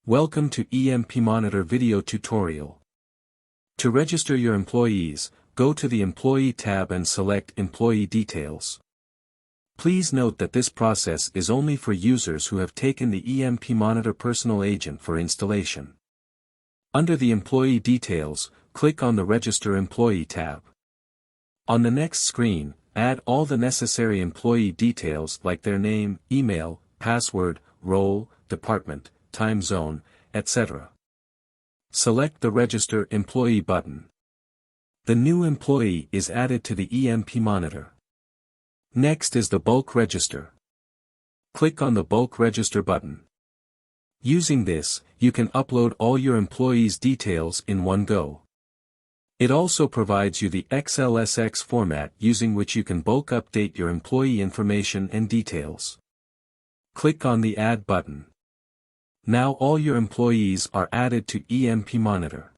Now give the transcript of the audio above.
Welcome to EmpMonitor video tutorial. To register your employees, go to the Employee tab and select Employee Details. Please note that this process is only for users who have taken the EmpMonitor Personal Agent for installation. Under the Employee Details, click on the Register Employee tab. On the next screen, add all the necessary employee details like their name, email, password, role, department, time zone, etc. Select the Register Employee button. The new employee is added to the EmpMonitor. Next is the Bulk Register. Click on the Bulk Register button. Using this, you can upload all your employees' details in one go. It also provides you the XLSX format using which you can bulk update your employee information and details. Click on the Add button. Now all your employees are added to EmpMonitor.